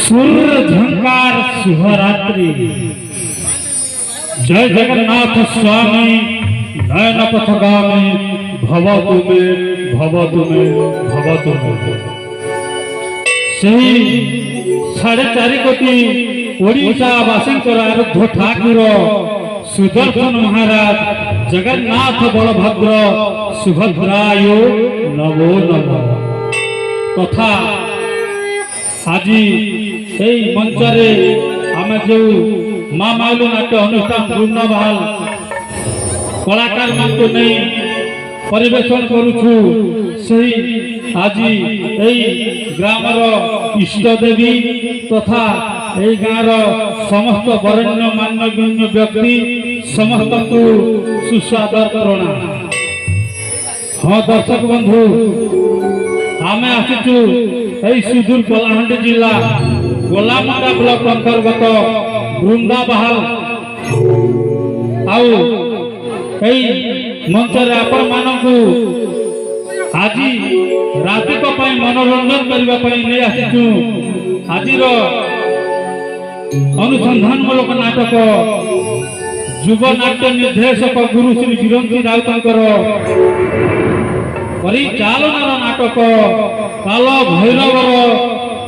सूर्य झंकार शुभरात्रि। जय जगन्नाथ स्वामी नयन पथगामी भवतु मे भवतु मे भवतु मे। सही 4.5 कोटी ओडिशावासी आराध्य ठाकुर सुदर्शन महाराज जगन्नाथ बलभद्र सुभद्रायो नमो नमः। तथा आज मंचरे आम जो माँ माइलू नाट्य अनुष्ठान वृंदाबाल कलाकार मान को नहीं परिवेशन करुछु। सही आज ग्रामर इष्ट देवी तथा गाँव समस्त वरेण्य मान्यगण्य व्यक्ति समस्त को सुस्वागत प्रणाम। हाँ दर्शक बंधु आम आसीचु सुदूर कलाहांडी जिला गोलामुंडा ब्लॉक अंतर्गत वृंदाबाल आउ मंचरे आपण मानकु आज रातिक मनोरंजन करने नहीं आसीचु। आज अनुसंधानमूलक नाटक युव नाट्य निर्देशक गुरु श्री गिरंती राउतर परिचालनार नाटक काल भैरवर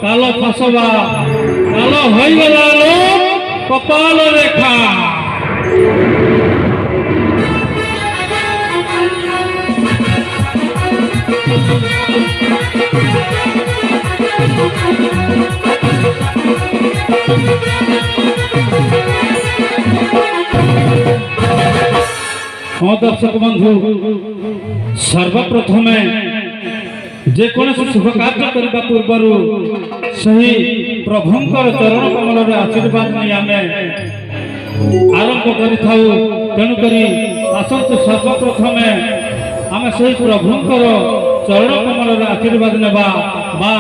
काल फसवा काल होइगला कपाल रेखा। हाँ दर्शक बंधु सर्वप्रथमे जेकोसी शुभ कार्य करने पूर्वर सही प्रभुंकर चरण कमल आशीर्वाद नहीं आम आरंभ करुक आसतु सर्वप्रथमे आम से प्रभुंकर चरण कमल आशीर्वाद नेबा बा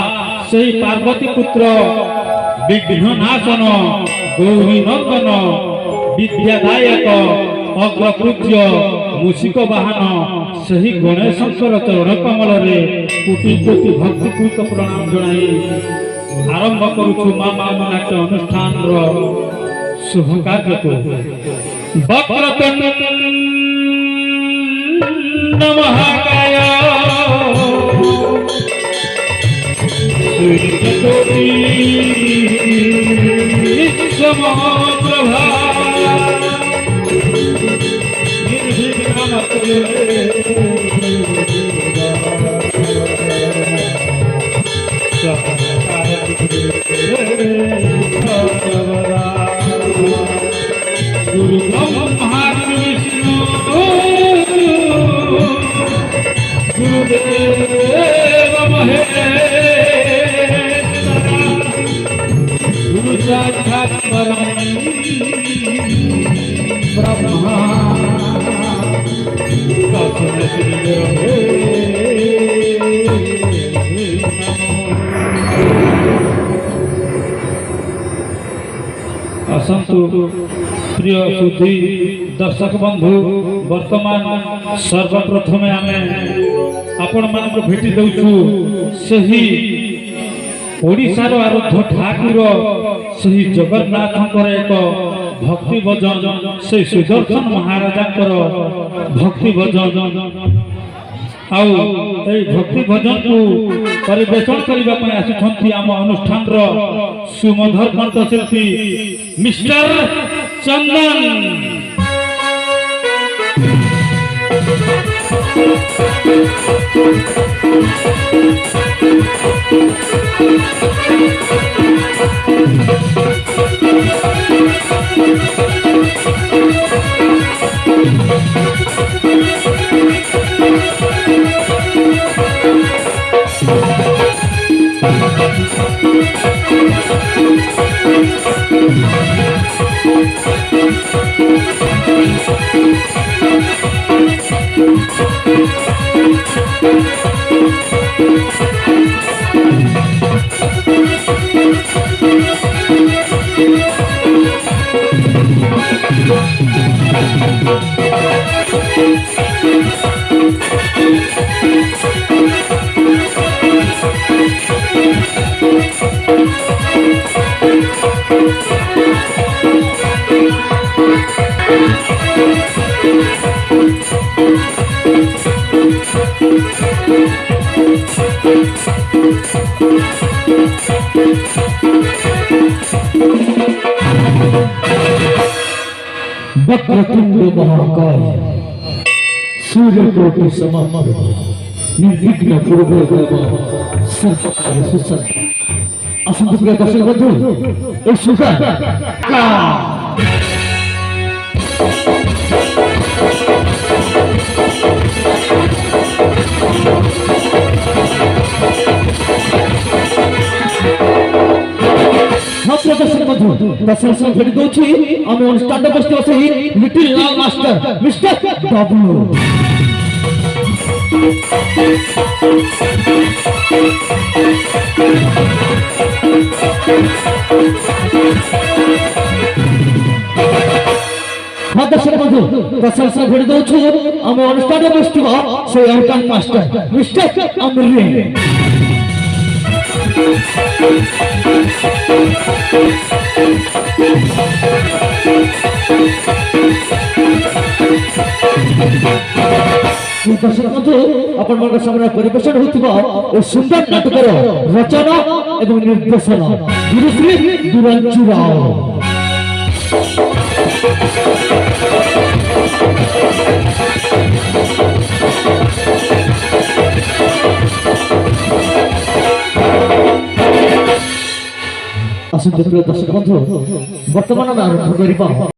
सही पार्वती पुत्र विघ्ननाशन गौरी नंदन विद्यादायक अग्रपूज्य मूषिक वाहन सही गणेशंकर चरण कमल कोटि कोटि भक्तिपूत प्रणाम जनाई आरंभ करुछु माँ नाट्य अनुष्ठान शुभ कार्य को। वक्रतुंड महाकाय सूर्यकोटि समप्रभा गुरु ब्रह्मा विष्णु गुरुदेव महेश्वर गुरु साक्षात् ब्रह्मा असंतु प्रिय सुधी दर्शक बंधु वर्तमान सर्वप्रथमे आमे आपण मानक भेटी दउछु सही ओडिशार आराध्य ठाकुर सही जगन्नाथंकर एक भक्ति भजन से सुदर्शन महाराजा भक्ति भजन आउ भक्ति भजन को परिवेषण करने आसुंट आम अनुष्ठान सुमधुर कंठशिल्पी मिस्टर चंदन। वक्रतुंड महाकाय सूर्यकोटि समप्रभ निर्विघ्न कुरु देव सर्वकार्य सुसज्ज। असंख्य प्रिय दर्शक बंधु ए सुखा दर्शक बंधु दर्शक संग भेट दौची आम अनुष्ठान बसते बसे लिटिल लाल मास्टर मिस्टर बाबू दर्शक बंधु दर्शक संग भेट दौची आम अनुष्ठान बसते से अनुष्ठान मास्टर मिस्टर अमरे दर्शक बंधु आपण सामने परिवेषण होता सुंदर नाटकर रचना एवं निर्देशन गुरुश्री दुरंचु राव। असंख्य प्रिय दर्शक बंधु वर्तमान आरंभ करवा